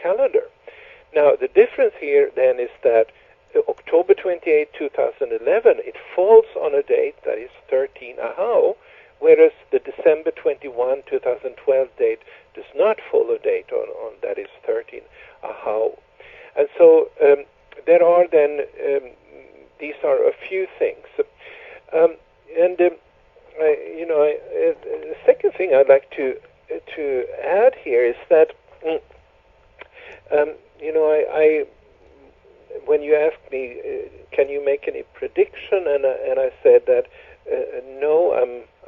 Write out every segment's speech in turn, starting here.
calendar. Now, the difference here then is that October 28, 2011, it falls on a date that is 13 Ahau, whereas the December 21, 2012 date does not fall a date on that is 13 Ahau. And so there are then, these are a few things. The second thing I'd like to add here is that, when you asked me, can you make any prediction, and I said that no,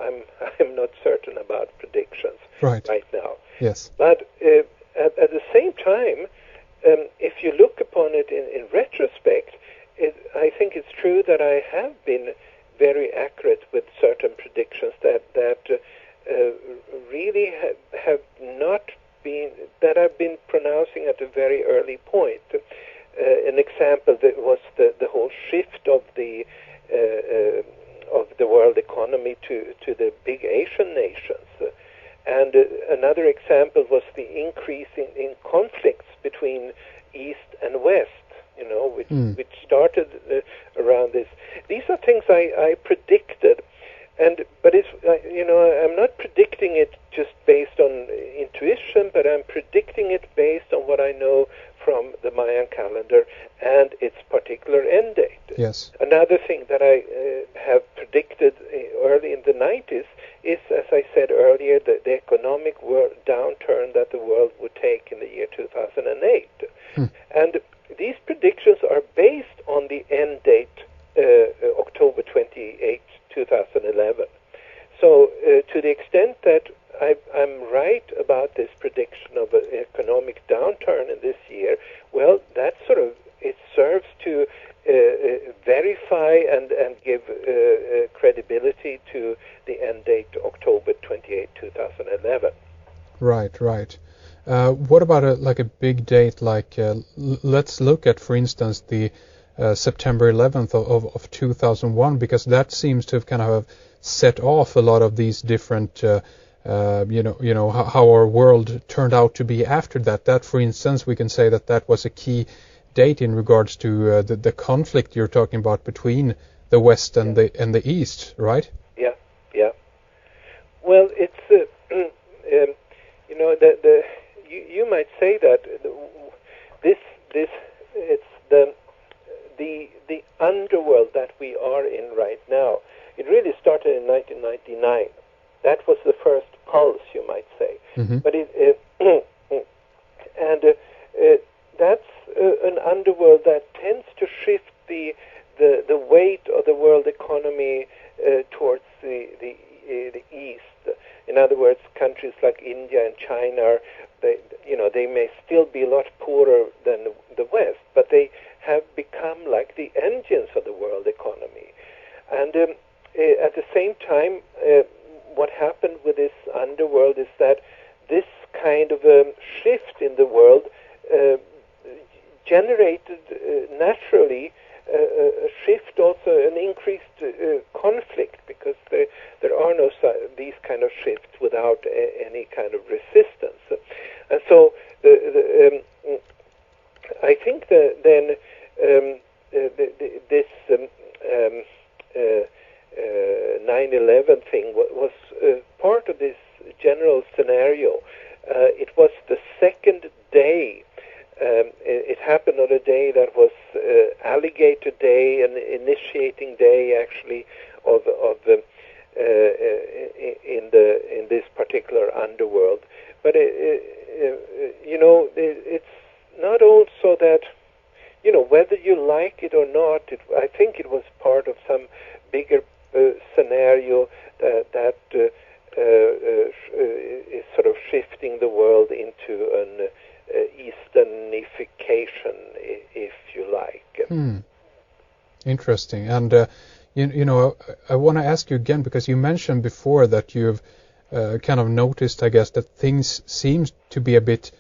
I'm not certain about predictions right now. Yes. But at the same time, if you look upon it in retrospect, I think it's true that I have been very accurate with certain predictions that really have not been, that I've been pronouncing at a very early point. An example that was the whole shift of the world economy to the big Asian nations. And another example was the increase in conflicts between East and West, which started around this. These are things I predicted, but it's I'm not predicting it just based on intuition, but I'm predicting it based on what I know from the Mayan calendar and its particular end date. Yes. Another thing that I have predicted early in the 90s is, as I said earlier, the economic downturn that the world would take in the year 2008. And these predictions are based on the end date, October 28, 2011. So to the extent that I'm right about this prediction of an economic downturn in this year, well, that it serves to verify and give credibility to the end date, October 28, 2011. Right. What about a big date like, let's look at, for instance, the September 11th of 2001, because that seems to have kind of set off a lot of these different how our world turned out to be after that. That, for instance, we can say that was a key date in regards to the conflict you're talking about between the West and the East, right? Yeah. Well, it's you might say that this it's the underworld that we are in right now. It really started in 1999. That was the first pulse, you might say. Mm-hmm. But that's an underworld that tends to shift the weight of the world economy towards the east. In other words, countries like India and China, they may still be a lot poorer than the West, but they have become like the engines of the world economy. And at the same time, what happened with this underworld is that this kind of shift in the world generated naturally a shift, also an increased conflict, because there are no these kind of shifts without any kind of resistance. And so I think that then this 9/11 thing was part of this general scenario. It was the second day. It happened on a day that was Alligator Day, an initiating day, actually, of in this particular underworld. But it's not also that whether you like it or not. I think it was part of some bigger scenario that is sort of shifting the world into an Easternification, if you like. Interesting. And I want to ask you again, because you mentioned before that you've kind of noticed, I guess, that things seem to be a bit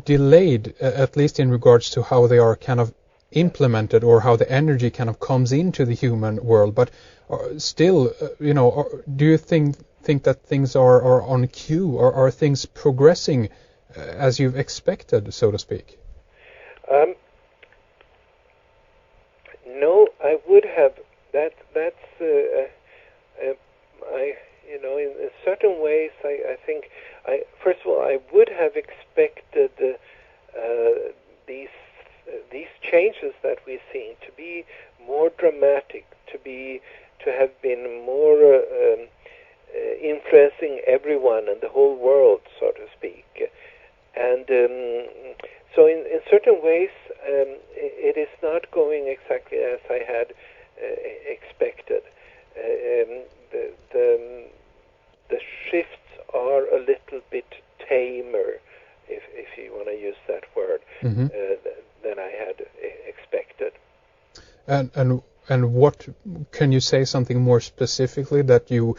delayed, at least in regards to how they are kind of implemented, or how the energy kind of comes into the human world. But still, do you think that things are on cue, or are things progressing as you've expected, so to speak? No, I would have. In certain ways, I think, first of all, I would have expected these changes that we're seeing to be more dramatic, to have been more influencing everyone and the whole world, so to speak. And so in certain ways, it is not going exactly as I had expected. The shifts are a little bit tamer, if you want to use that word, than I had expected. And what can you say something more specifically that you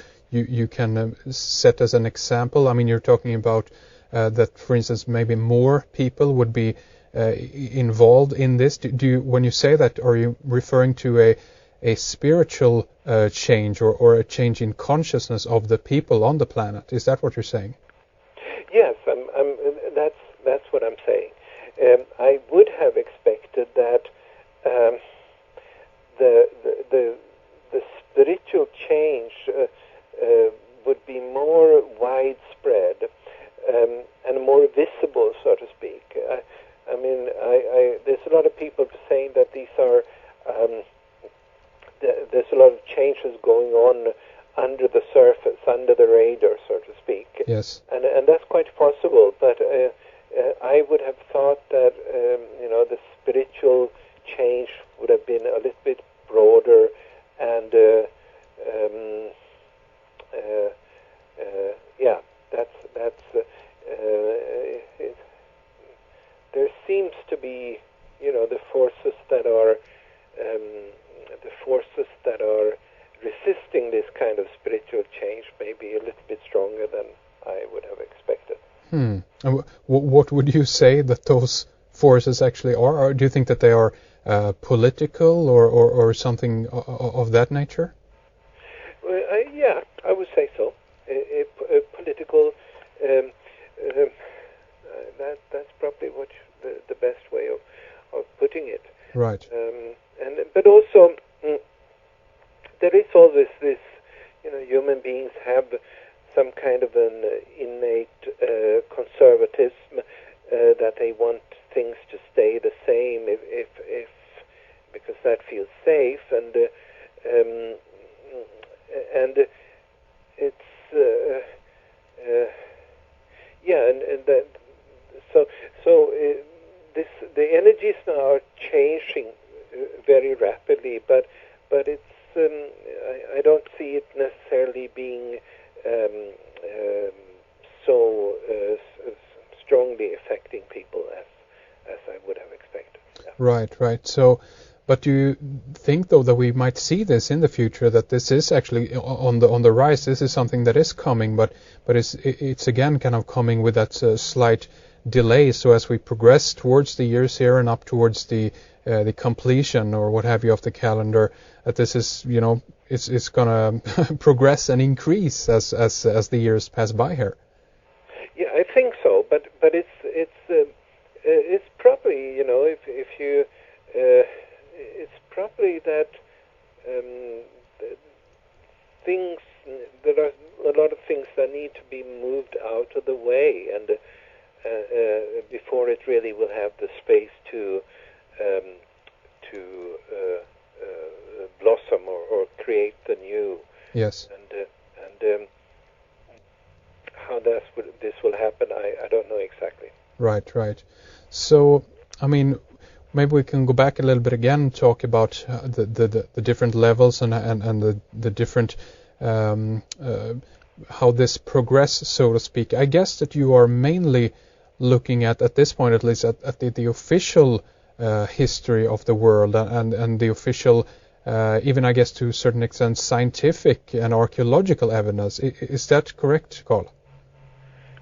can set as an example? I mean, you're talking about that, for instance, maybe more people would be involved in this. When you say that, are you referring to a spiritual change or a change in consciousness of the people on the planet? Is that what you're saying? Yes, that's what I'm saying. I would have expected that the spiritual change would be more widespread and more visible, so to speak. I mean, there's a lot of people saying that these are there's a lot of changes going on under the surface, under the radar, so to speak. Yes. And that's quite possible, but I would have thought that the spiritual change would have been a little bit broader and there seems to be the forces that are resisting this kind of spiritual change maybe a little bit stronger than I would have expected. And what would you say that those forces actually are? Or do you think that they are political or something of that nature? Well, yeah, I would say so. Political. That's probably the best way of putting it. Right. But also there is always this. Human beings have some kind of an innate conservatism that they want things to stay the same if because that feels safe and it's and that so the energies now are changing very rapidly, but it's I don't see it necessarily being so strongly affecting people as I would have expected. Yeah. Right. So, but do you think though that we might see this in the future, that this is actually on the rise? This is something that is coming, but it's again kind of coming with that slight delay. So as we progress towards the years here and up towards the completion or what have you of the calendar, that this is it's gonna progress and increase as the years pass by here. Yeah, I think so, but it's probably if you it's probably that things there are a lot of things that need to be moved out of the way and before it really will have the space to blossom or create the new. Yes. And how this will happen, I don't know exactly. Right. So, I mean, maybe we can go back a little bit again and talk about the different levels and the different how this progress, so to speak. I guess that you are mainly looking at this point, at least, at the official history of the world and the official, even I guess to a certain extent, scientific and archaeological evidence. Is that correct, Carl?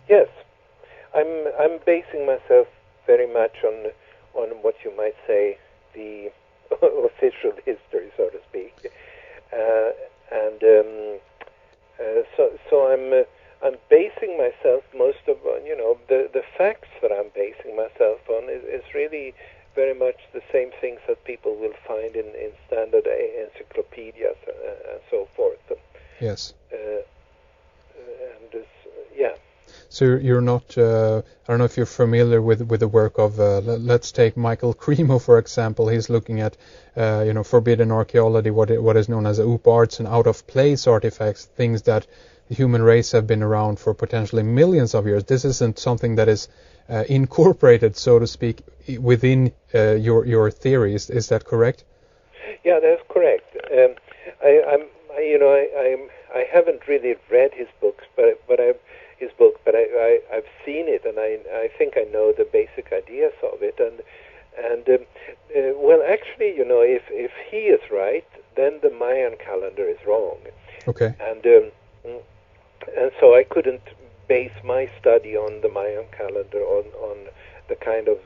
Yes, I'm basing myself very much on what you might say the official history, so to speak, and so I'm basing myself most of the facts that I'm basing myself on is really very much the same things that people will find in standard encyclopedias and so forth. Yes. And yeah. So you're not, I don't know if you're familiar with the work of, let's take Michael Cremo, for example. He's looking at, forbidden archaeology, what is known as OOP arts and out-of-place artifacts, things that the human race have been around for potentially millions of years. This isn't something that is incorporated, so to speak, within your theories. Is that correct? Yeah, that's correct. I haven't really read his books, but I've seen it, and I think I know the basic ideas of it. Well, actually, if he is right, then the Mayan calendar is wrong. Okay. And so I couldn't base my study on the Mayan calendar on the kind of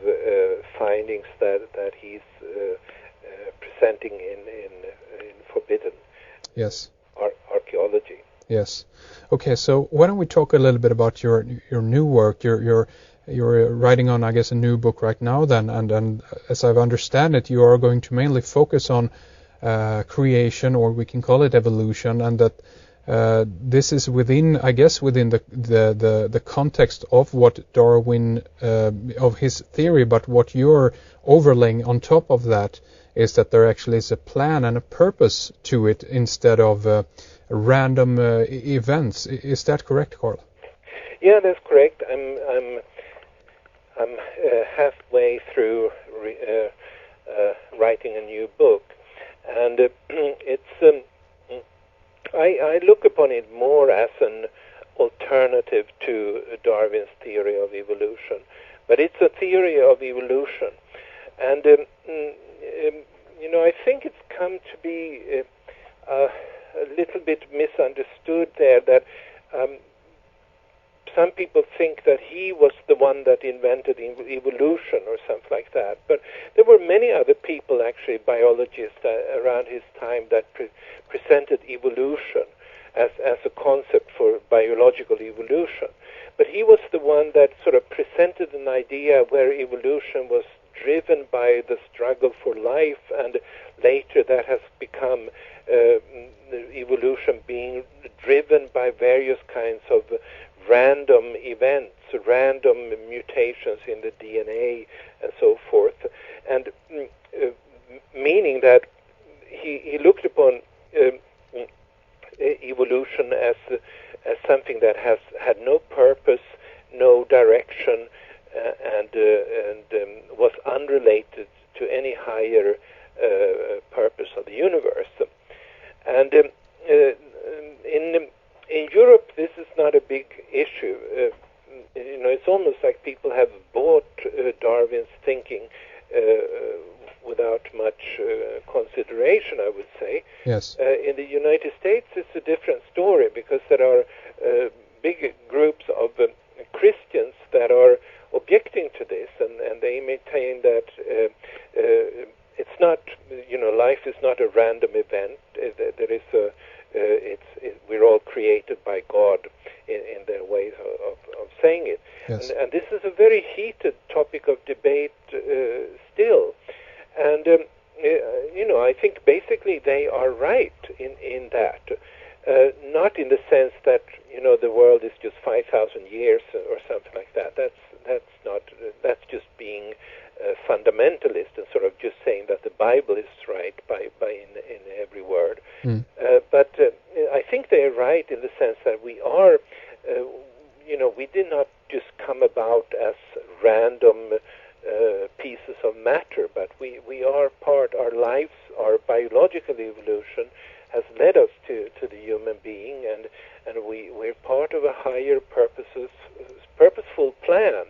findings that he's presenting in forbidden. Yes. Archaeology. Yes. Okay, so why don't we talk a little bit about your new work? You're writing on, I guess, a new book right now then, and as I understand it, you are going to mainly focus on creation, or we can call it evolution, and that this is within the context of what Darwin, of his theory, but what you're overlaying on top of that is that there actually is a plan and a purpose to it instead of random events. Is that correct, Carl? Yeah, that's correct. I'm halfway through writing a new book, and it's I look upon it more as an alternative to Darwin's theory of evolution, but it's a theory of evolution, and I think it's come to be a little bit misunderstood there, that some people think that he was the one that invented evolution or something like that. But there were many other people, actually, biologists around his time that presented evolution as a concept for biological evolution. But he was the one that sort of presented an idea where evolution was driven by the struggle for life, and later that has become evolution being driven by various kinds of random events, random mutations in the DNA and so forth, and meaning that he looked upon evolution as something that had no purpose, no direction, and was unrelated to any higher purpose of the universe. And in Europe, this is not a big issue. It's almost like people have bought Darwin's thinking without much consideration, I would say. Yes. In the United States, it's a different story, because there are big groups of Christians that are objecting to this, and they maintain that it's not, life is not a random event. There is we're all created by God in their ways of saying it. Yes. And this is a very heated topic of debate still. And, I think basically they are right in that. Not in the sense that, the world is just 5,000 years or something like that. That's just being fundamentalist and sort of just saying that the Bible is right in every word. But I think they're right in the sense that we are, we did not just come about as random pieces of matter, but we are part, our lives, our biological evolution has led us to the human being, and we're part of a higher purposeful plan.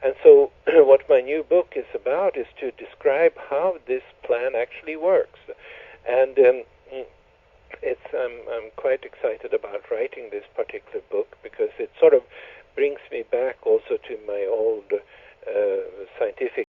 And so what my new book is about is to describe how this plan actually works. And I'm quite excited about writing this particular book, because it sort of brings me back also to my old scientific